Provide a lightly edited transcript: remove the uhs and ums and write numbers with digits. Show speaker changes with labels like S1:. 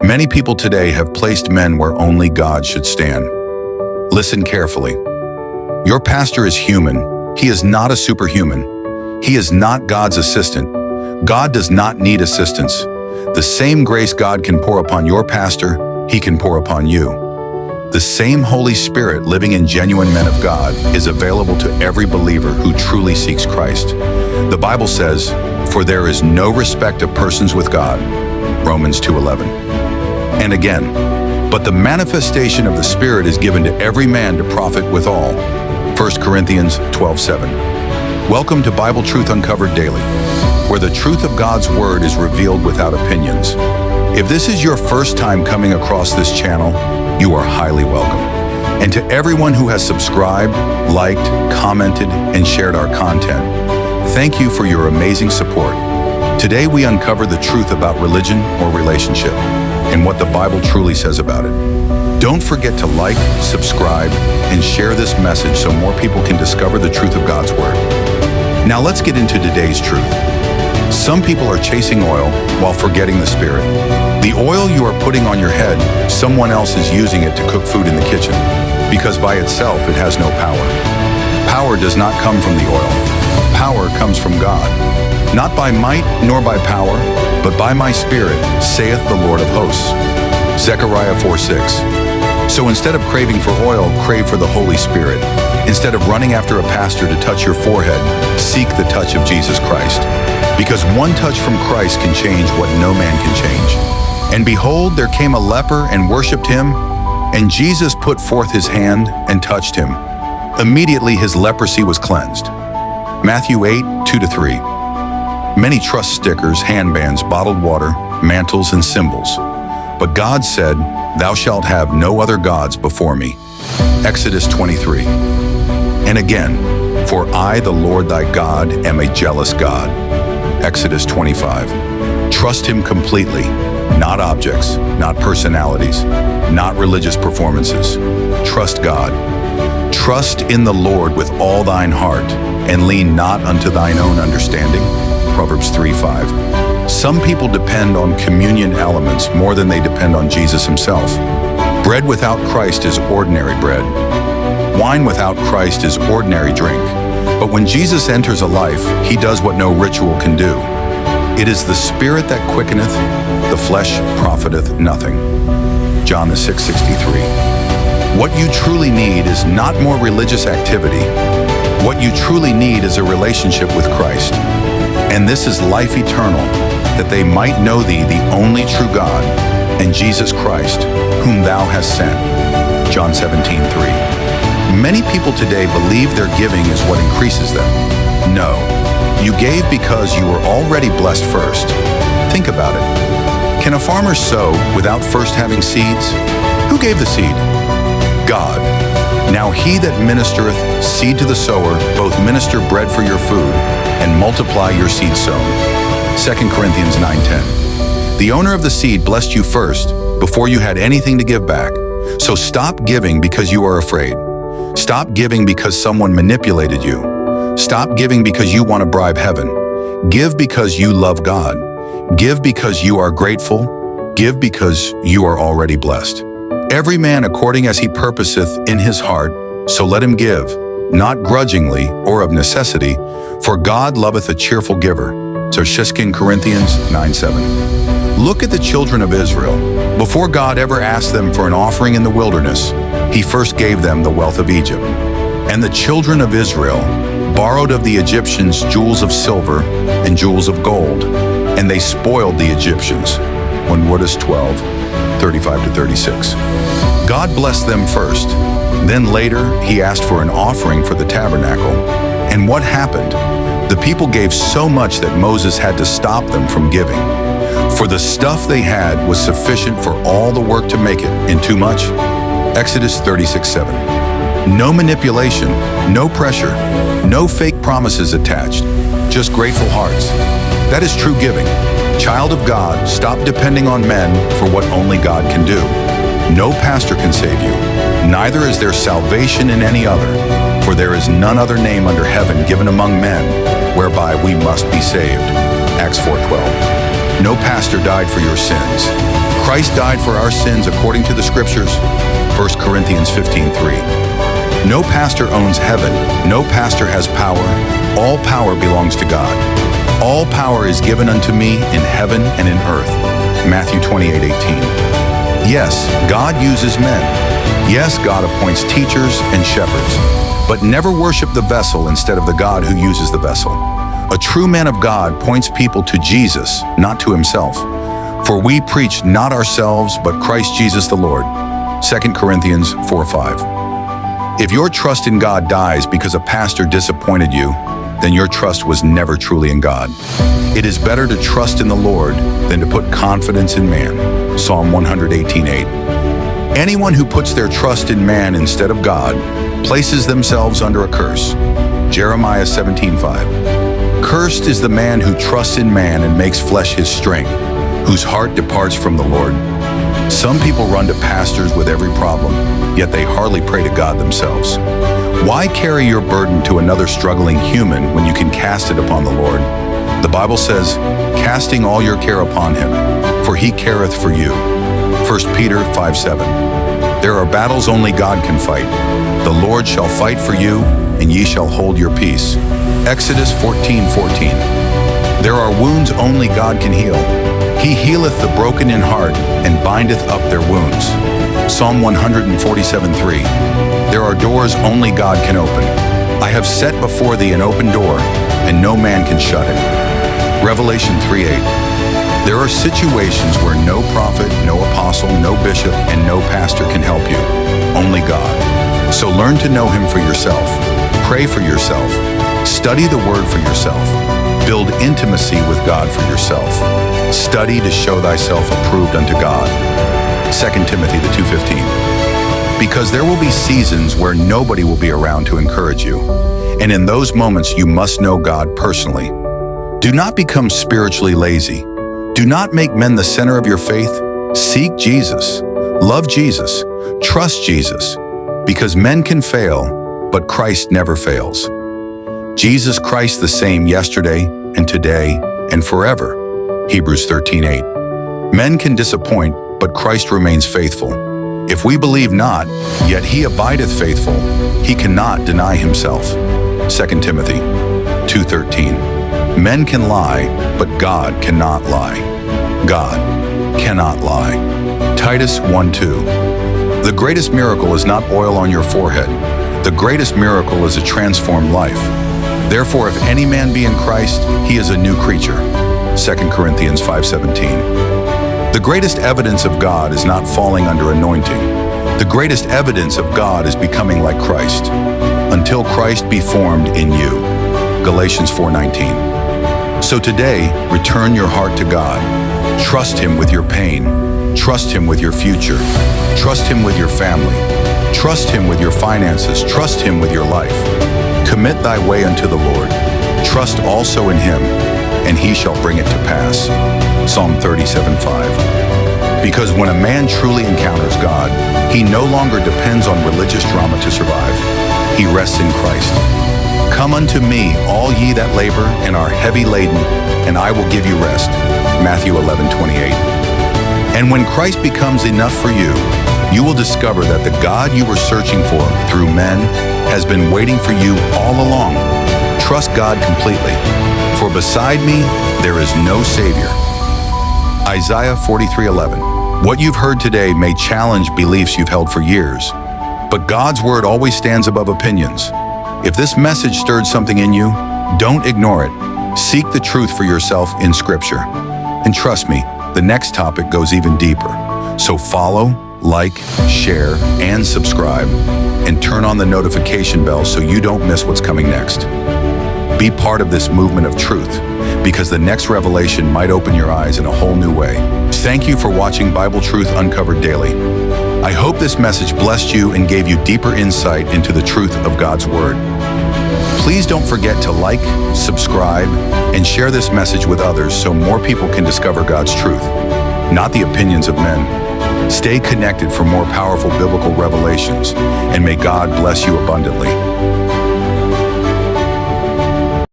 S1: Many people today have placed men where only God should stand. Listen carefully. Your pastor is human. He is not a superhuman. He is not God's assistant. God does not need assistance. The same grace God can pour upon your pastor, He can pour upon you. The same Holy Spirit living in genuine men of God is available to every believer who truly seeks Christ. The Bible says, "For there is no respect of persons with God." Romans 2:11. And again, "But the manifestation of the Spirit is given to every man to profit withal." 1 Corinthians 12:7. Welcome to Bible Truth Uncovered Daily, where the truth of God's Word is revealed without opinions. If this is your first time coming across this channel, you are highly welcome. And to everyone who has subscribed, liked, commented, and shared our content, thank you for your amazing support. Today we uncover the truth about religion or relationship and what the Bible truly says about it. Don't forget to like, subscribe, and share this message so more people can discover the truth of God's Word. Now let's get into today's truth. Some people are chasing oil while forgetting the Spirit. The oil you are putting on your head, someone else is using it to cook food in the kitchen, because by itself it has no power. Power does not come from the oil. Power comes from God. Not by might nor by power, but by my Spirit, saith the Lord of hosts. Zechariah 4:6. So instead of craving for oil, crave for the Holy Spirit. Instead of running after a pastor to touch your forehead, seek the touch of Jesus Christ. Because one touch from Christ can change what no man can change. And behold, there came a leper and worshipped him, and Jesus put forth his hand and touched him. Immediately his leprosy was cleansed. Matthew 8:2-3. Many trust stickers, handbands, bottled water, mantles, and symbols. But God said, "Thou shalt have no other gods before me." Exodus 23. And again, "For I, the Lord thy God, am a jealous God." Exodus 25. Trust Him completely, not objects, not personalities, not religious performances. Trust God. Trust in the Lord with all thine heart, and lean not unto thine own understanding. Proverbs 3:5. Some people depend on communion elements more than they depend on Jesus Himself. Bread without Christ is ordinary bread. Wine without Christ is ordinary drink. But when Jesus enters a life, He does what no ritual can do. It is the Spirit that quickeneth, the flesh profiteth nothing. John 6:63. What you truly need is not more religious activity. What you truly need is a relationship with Christ. And this is life eternal, that they might know thee, the only true God, and Jesus Christ, whom thou hast sent. John 17:3. Many people today believe their giving is what increases them. No, you gave because you were already blessed first. Think about it. Can a farmer sow without first having seeds? Who gave the seed? God. Now he that ministereth seed to the sower, both minister bread for your food, and multiply your seed sown. 2 Corinthians 9:10. The owner of the seed blessed you first, before you had anything to give back. So stop giving because you are afraid. Stop giving because someone manipulated you. Stop giving because you want to bribe heaven. Give because you love God. Give because you are grateful. Give because you are already blessed. Every man according as he purposeth in his heart, so let him give, not grudgingly or of necessity, for God loveth a cheerful giver. 2 Corinthians 9:7. Look at the children of Israel. Before God ever asked them for an offering in the wilderness, He first gave them the wealth of Egypt. And the children of Israel borrowed of the Egyptians jewels of silver and jewels of gold, and they spoiled the Egyptians. 1 12:35-36. God blessed them first. Then later, He asked for an offering for the tabernacle. And what happened? The people gave so much that Moses had to stop them from giving. For the stuff they had was sufficient for all the work to make it, and too much. Exodus 36:7. No manipulation, no pressure, no fake promises attached, just grateful hearts. That is true giving. Child of God, stop depending on men for what only God can do. No pastor can save you, neither is there salvation in any other, for there is none other name under heaven given among men whereby we must be saved. Acts 4:12. No pastor died for your sins. Christ died for our sins according to the Scriptures, 1 Corinthians 15:3. No pastor owns heaven. No pastor has power. All power belongs to God. All power is given unto me in heaven and in earth. Matthew 28:18. Yes, God uses men. Yes, God appoints teachers and shepherds. But never worship the vessel instead of the God who uses the vessel. A true man of God points people to Jesus, not to himself. For we preach not ourselves, but Christ Jesus the Lord. 2 Corinthians 4:5. If your trust in God dies because a pastor disappointed you, then your trust was never truly in God. It is better to trust in the Lord than to put confidence in man. Psalm 118:8. Anyone who puts their trust in man instead of God places themselves under a curse. Jeremiah 17:5. Cursed is the man who trusts in man and makes flesh his strength, whose heart departs from the Lord. Some people run to pastors with every problem, yet they hardly pray to God themselves. Why carry your burden to another struggling human when you can cast it upon the Lord? The Bible says, casting all your care upon him, for he careth for you. 1 Peter 5:7. There are battles only God can fight. The Lord shall fight for you, and ye shall hold your peace. Exodus 14:14. There are wounds only God can heal. He healeth the broken in heart and bindeth up their wounds. Psalm 147:3. There are doors only God can open. I have set before thee an open door, and no man can shut it. Revelation 3:8. There are situations where no prophet, no apostle, no bishop, and no pastor can help you. Only God. So learn to know him for yourself. Pray for yourself. Study the word for yourself. Build intimacy with God for yourself. Study to show thyself approved unto God. 2 Timothy 2:15. Because there will be seasons where nobody will be around to encourage you. And in those moments, you must know God personally. Do not become spiritually lazy. Do not make men the center of your faith. Seek Jesus. Love Jesus. Trust Jesus. Because men can fail, but Christ never fails. Jesus Christ the same yesterday and today and forever. Hebrews 13:8. Men can disappoint, but Christ remains faithful. If we believe not, yet he abideth faithful, he cannot deny himself. 2 Timothy 2:13. Men can lie, but God cannot lie. God cannot lie. Titus 1:2. The greatest miracle is not oil on your forehead. The greatest miracle is a transformed life. Therefore, if any man be in Christ, he is a new creature. 2 Corinthians 5:17. The greatest evidence of God is not falling under anointing. The greatest evidence of God is becoming like Christ. Until Christ be formed in you. Galatians 4:19. So today, return your heart to God. Trust him with your pain. Trust him with your future. Trust him with your family. Trust him with your finances. Trust him with your life. Commit thy way unto the Lord. Trust also in him, and he shall bring it to pass. Psalm 37:5. Because when a man truly encounters God, he no longer depends on religious drama to survive. He rests in Christ. Come unto me, all ye that labor and are heavy laden, and I will give you rest. Matthew 11:28. And when Christ becomes enough for you, you will discover that the God you were searching for through men has been waiting for you all along. Trust God completely. For beside me, there is no Savior. Isaiah 43:11. What you've heard today may challenge beliefs you've held for years, but God's word always stands above opinions. If this message stirred something in you, don't ignore it. Seek the truth for yourself in Scripture. And trust me, the next topic goes even deeper. So follow, like, share, and subscribe, and turn on the notification bell so you don't miss what's coming next. Be part of this movement of truth, because the next revelation might open your eyes in a whole new way. Thank you for watching Bible Truth Uncovered Daily. I hope this message blessed you and gave you deeper insight into the truth of God's Word. Please don't forget to like, subscribe, and share this message with others so more people can discover God's truth, not the opinions of men. Stay connected for more powerful biblical revelations, and may God bless you abundantly.